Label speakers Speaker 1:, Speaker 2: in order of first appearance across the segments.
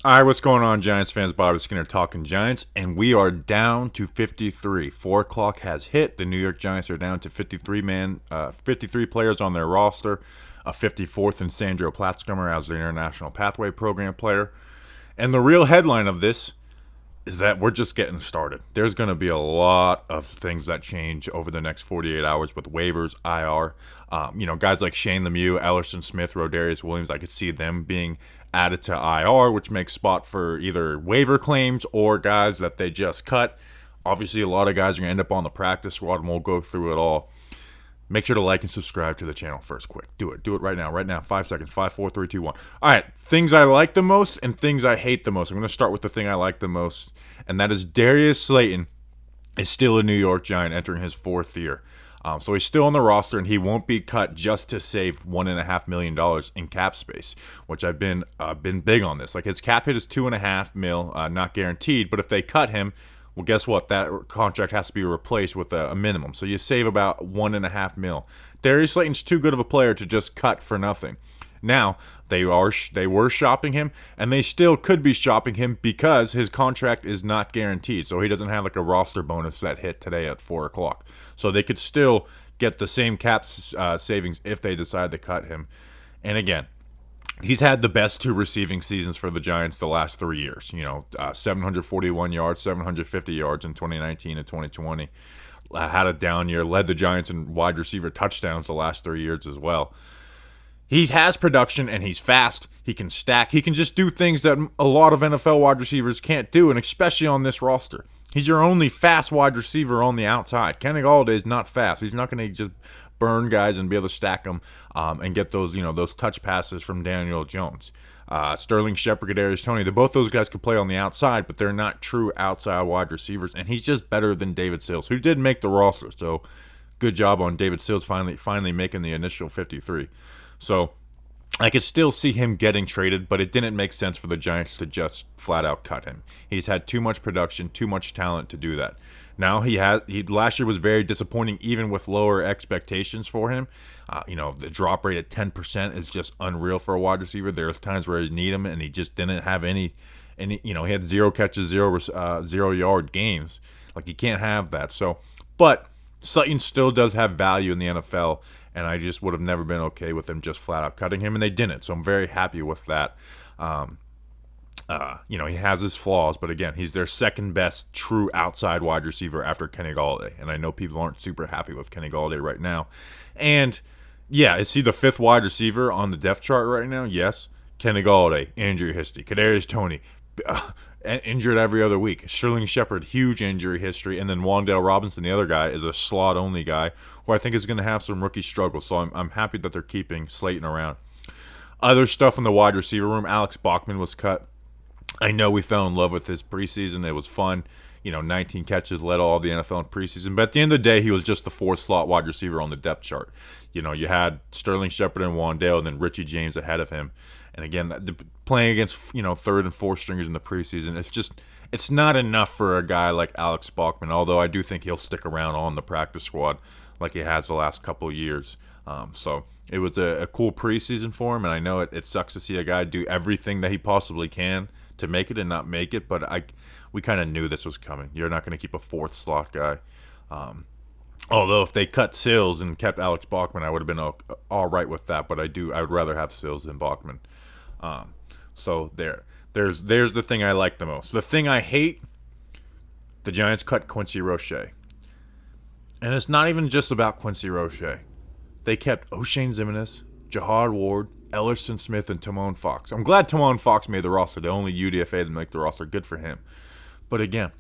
Speaker 1: All right, what's going on, Giants fans? Bobby Skinner talking Giants, and we are down to 53. 4 o'clock has hit. The New York Giants are down to 53 players on their roster. A 54th in Sandro Platzkummer as the International Pathway Program player. And the real headline of this is that we're just getting started. There's going to be a lot of things that change over the next 48 hours with waivers, IR. Guys like Shane Lemieux, Ellerson Smith, Rodarius Williams, I could see them being added to IR, which makes spot for either waiver claims or guys that they just cut. Obviously, a lot of guys are going to end up on the practice squad, and we'll go through it all. Make sure to like and subscribe to the channel first, quick. Do it. Do it right now. Right now. 5 seconds. 5, 4, 3, 2, 1. All right. Things I like the most and things I hate the most. I'm going to start with the thing I like the most, and that is Darius Slayton is still a New York Giant entering his 4th year. So he's still on the roster, and he won't be cut just to save $1.5 million in cap space, which I've been big on this. Like, his cap hit is $2.5 million, not guaranteed. But if they cut him, well, guess what? That contract has to be replaced with a minimum. So you save about $1.5 million. Darius Slayton's too good of a player to just cut for nothing. Now they were shopping him, and they still could be shopping him because his contract is not guaranteed. So he doesn't have like a roster bonus that hit today at 4 o'clock. So they could still get the same cap savings if they decide to cut him. And again, he's had the best 2 receiving seasons for the Giants the last 3 years. 741 yards, 750 yards in 2019 and 2020. Had a down year, led the Giants in wide receiver touchdowns the last 3 years as well. He has production, and he's fast. He can stack. He can just do things that a lot of NFL wide receivers can't do, and especially on this roster. He's your only fast wide receiver on the outside. Kenny Golladay is not fast. He's not going to just burn guys and be able to stack them and get those touch passes from Daniel Jones. Sterling Shepard, Kadarius Toney, both those guys could play on the outside, but they're not true outside wide receivers, and he's just better than David Sills, who did make the roster. So good job on David Sills finally making the initial 53. So I could still see him getting traded, but it didn't make sense for the Giants to just flat out cut him. He's had too much production, too much talent to do that. Now he last year was very disappointing, even with lower expectations for him. The drop rate at 10% is just unreal for a wide receiver. There's times where you need him, and he just didn't have any. He had 0 catches, 0 yard games. Like, you can't have that. So, but Sutton still does have value in the NFL. And I just would have never been okay with them just flat out cutting him, and they didn't. So I'm very happy with that. He has his flaws, but again, he's their second best true outside wide receiver after Kenny Golladay. And I know people aren't super happy with Kenny Golladay right now. And yeah, is he the 5th wide receiver on the depth chart right now? Yes. Kenny Golladay, injury history. Kadarius Toney, injured every other week. Sterling Shepard, huge injury history. And then Wan'Dale Robinson, the other guy, is a slot-only guy who I think is going to have some rookie struggles. So I'm happy that they're keeping Slayton around. Other stuff in the wide receiver room, Alex Bachman was cut. I know we fell in love with his preseason. It was fun. 19 catches, led all the NFL in preseason. But at the end of the day, he was just the 4th slot wide receiver on the depth chart. You had Sterling Shepard and Wan'Dale, and then Richie James ahead of him. And again, playing against 3rd and 4th stringers in the preseason, it's not enough for a guy like Alex Bachman. Although I do think he'll stick around on the practice squad like he has the last couple of years. So it was a cool preseason for him, and I know it sucks to see a guy do everything that he possibly can to make it and not make it. But we kind of knew this was coming. You're not going to keep a 4th slot guy. Although if they cut Sills and kept Alex Bachman, I would have been all right with that. But I would rather have Sills than Bachman. So there's the thing I like the most. The thing I hate, the Giants cut Quincy Roche. And it's not even just about Quincy Roche. They kept O'Shane Ximines, Jahad Ward, Ellerson Smith, and Timon Fox. I'm glad Timon Fox made the roster. The only UDFA to make the roster. Good for him. But again,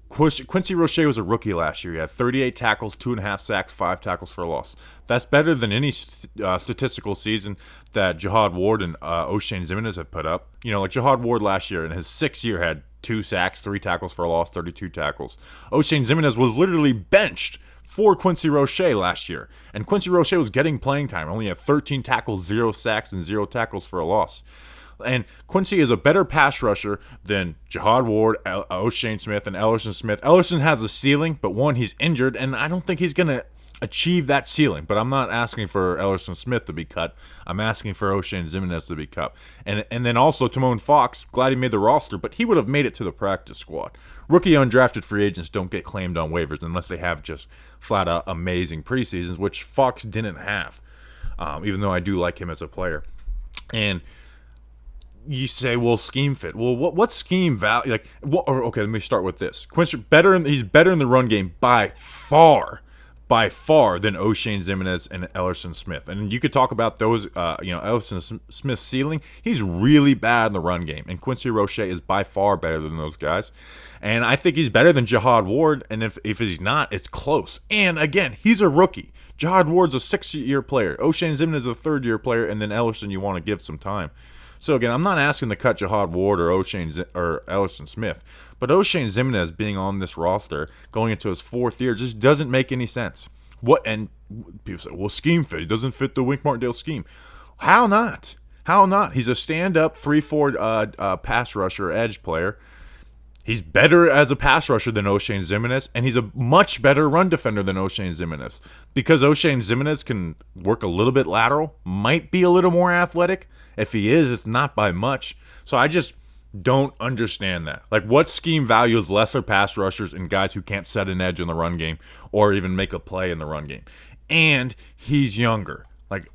Speaker 1: Quincy Roche was a rookie last year. He had 38 tackles, 2.5 sacks, 5 tackles for a loss. That's better than any statistical season that Jahad Ward and O'Shane Ximines have put up. Like Jahad Ward last year in his 6th year had 2 sacks, 3 tackles for a loss, 32 tackles. O'Shane Ximines was literally benched for Quincy Roche last year. And Quincy Roche was getting playing time. Only had 13 tackles, 0 sacks, and 0 tackles for a loss. And Quincy is a better pass rusher than Jahad Ward, O'Shane Smith, and Ellerson Smith. Ellerson has a ceiling, but one, he's injured, and I don't think he's going to achieve that ceiling. But I'm not asking for Ellerson Smith to be cut. I'm asking for O'Shane Ximines to be cut. And then also Timon Fox, glad he made the roster, but he would have made it to the practice squad. Rookie undrafted free agents don't get claimed on waivers unless they have just flat out amazing preseasons, which Fox didn't have, even though I do like him as a player. And you say, well, scheme fit. Well, what scheme value? Like, okay, let me start with this. Quincy he's better in the run game by far than O'Shane Ximines and Ellerson Smith. And you could talk about those, Ellerson Smith's ceiling. He's really bad in the run game, and Quincy Roche is by far better than those guys. And I think he's better than Jihad Ward. And if he's not, it's close. And again, he's a rookie. Jihad Ward's a 6-year player. O'Shane Ximines is a 3rd-year player, and then Ellerson you want to give some time. So again, I'm not asking to cut Jihad Ward or Ellerson Smith, but O'Shane Ximines being on this roster going into his 4th year just doesn't make any sense. And people say, well, scheme fit. He doesn't fit the Wink Martindale scheme. How not? He's a stand-up 3-4 pass rusher, edge player. He's better as a pass rusher than O'Shane Ximines, and he's a much better run defender than O'Shane Ximines. Because O'Shane Ximines can work a little bit lateral, might be a little more athletic. If he is, it's not by much. So I just don't understand that. Like, what scheme values lesser pass rushers and guys who can't set an edge in the run game or even make a play in the run game? And he's younger. Like,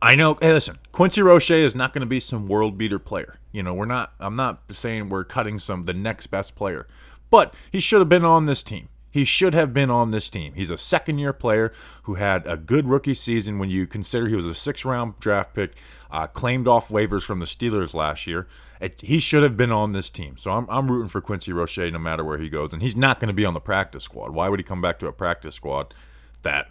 Speaker 1: I know. Hey, listen, Quincy Roche is not going to be some world beater player. I'm not saying we're cutting the next best player, but he should have been on this team. He's a 2nd-year player who had a good rookie season when you consider he was a 6th-round draft pick, claimed off waivers from the Steelers last year. He should have been on this team. So I'm rooting for Quincy Roche no matter where he goes. And he's not going to be on the practice squad. Why would he come back to a practice squad that,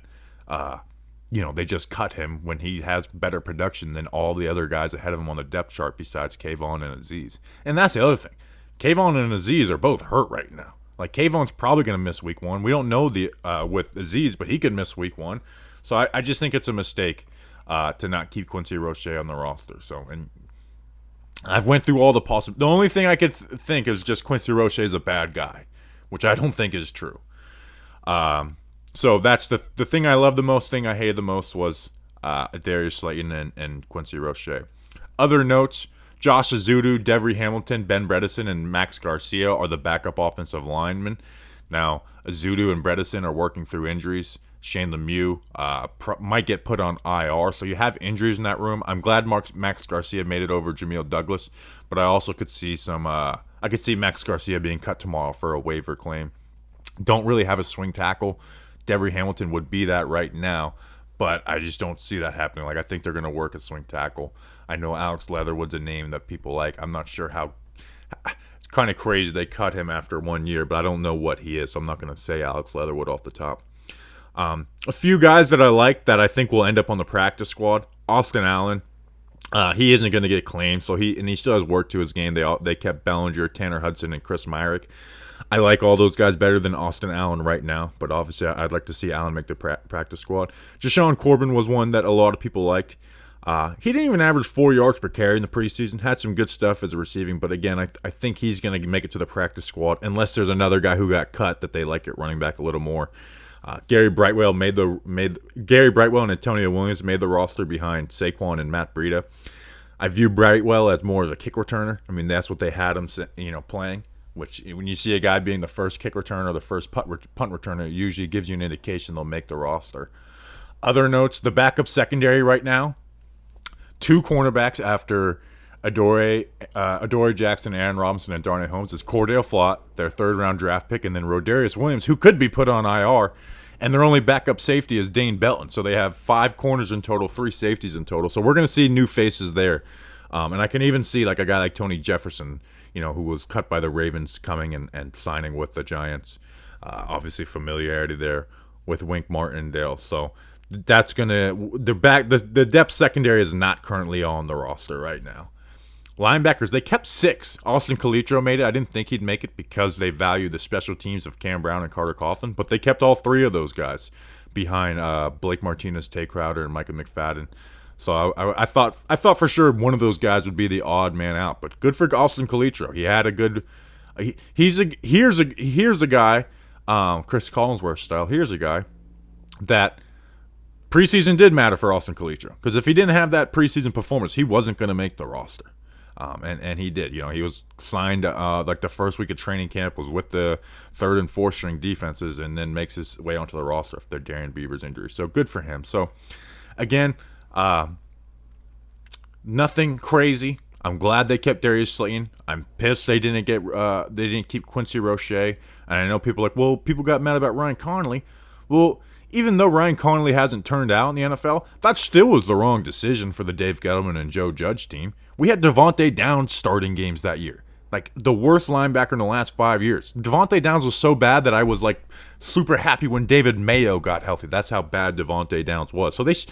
Speaker 1: they just cut him when he has better production than all the other guys ahead of him on the depth chart besides Kayvon and Azeez? And that's the other thing. Kayvon and Azeez are both hurt right now. Like, Kayvon's probably going to miss week 1. We don't know with Azeez, but he could miss week 1. So I just think it's a mistake to not keep Quincy Roche on the roster. So, and I've went through all the possible. The only thing I could think is just Quincy Roche is a bad guy, which I don't think is true. So that's the thing I love the most. Thing I hated the most was Darius Slayton and Quincy Roche. Other notes. Josh Azudu, Devery Hamilton, Ben Bredesen, and Max Garcia are the backup offensive linemen. Now, Azudu and Bredesen are working through injuries. Shane Lemieux might get put on IR, so you have injuries in that room. I'm glad Max Garcia made it over Jameer Douglas, but I also could see I could see Max Garcia being cut tomorrow for a waiver claim. Don't really have a swing tackle. Devery Hamilton would be that right now, but I just don't see that happening. Like, I think they're going to work a swing tackle. I know Alex Leatherwood's a name that people like. I'm not sure how. It's kind of crazy they cut him after 1 year, but I don't know what he is, so I'm not going to say Alex Leatherwood off the top. A few guys that I like that I think will end up on the practice squad. Austin Allen. He isn't going to get claimed, so he still has work to his game. They kept Bellinger, Tanner Hudson, and Chris Myrick. I like all those guys better than Austin Allen right now, but obviously I'd like to see Allen make the practice squad. Jashawn Corbin was one that a lot of people liked. He didn't even average 4 yards per carry in the preseason. Had some good stuff as a receiving, but again, I think he's going to make it to the practice squad unless there's another guy who got cut that they like at running back a little more. Gary Brightwell and Antonio Williams made the roster behind Saquon and Matt Breida. I view Brightwell as more as a kick returner. I mean, that's what they had him, playing. Which, when you see a guy being the first kick returner or the first punt returner, it usually gives you an indication they'll make the roster. Other notes: the backup secondary right now, 2 cornerbacks after Adoree Jackson, Aaron Robinson, and Darnay Holmes is Cordell Flott, their 3rd-round draft pick, and then Rodarius Williams, who could be put on IR, and their only backup safety is Dane Belton. So they have 5 corners in total, 3 safeties in total. So we're going to see new faces there. And I can even see like a guy like Tony Jefferson, who was cut by the Ravens, coming and signing with the Giants. Obviously familiarity there with Wink Martindale. So that's the depth secondary is not currently on the roster right now. Linebackers, they kept 6. Austin Calitro made it. I didn't think he'd make it because they value the special teams of Cam Brown and Carter Coughlin, but they kept all 3 of those guys behind Blake Martinez, Tay Crowder, and Micah McFadden. So I thought for sure one of those guys would be the odd man out, but good for Austin Calitro. He had a good. Here's a guy, Chris Collinsworth style. Here's a guy that preseason did matter for Austin Calitro, because if he didn't have that preseason performance, he wasn't going to make the roster. And he did. He was signed like the first week of training camp, was with the third and fourth string defenses, and then makes his way onto the roster after Darian Beaver's injury. So good for him. So again, nothing crazy. I'm glad they kept Darius Slayton. I'm pissed they didn't keep Quincy Roche. And I know people are like, well, people got mad about Ryan Connolly. Well, even though Ryan Connolly hasn't turned out in the NFL, that still was the wrong decision for the Dave Gettleman and Joe Judge team. We had Devontae Downs starting games that year. Like, the worst linebacker in the last 5 years. Devontae Downs was so bad that I was, like, super happy when David Mayo got healthy. That's how bad Devontae Downs was. So it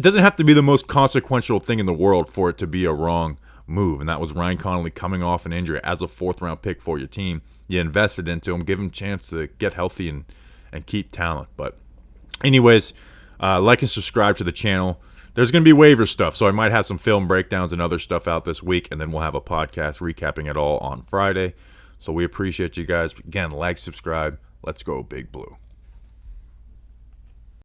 Speaker 1: doesn't have to be the most consequential thing in the world for it to be a wrong move. And that was Ryan Connolly coming off an injury as a fourth-round pick for your team. You invested into him, give him a chance to get healthy and keep talent. But anyways, like and subscribe to the channel. There's going to be waiver stuff, so I might have some film breakdowns and other stuff out this week, and then we'll have a podcast recapping it all on Friday. So we appreciate you guys. Again, like, subscribe. Let's go Big Blue.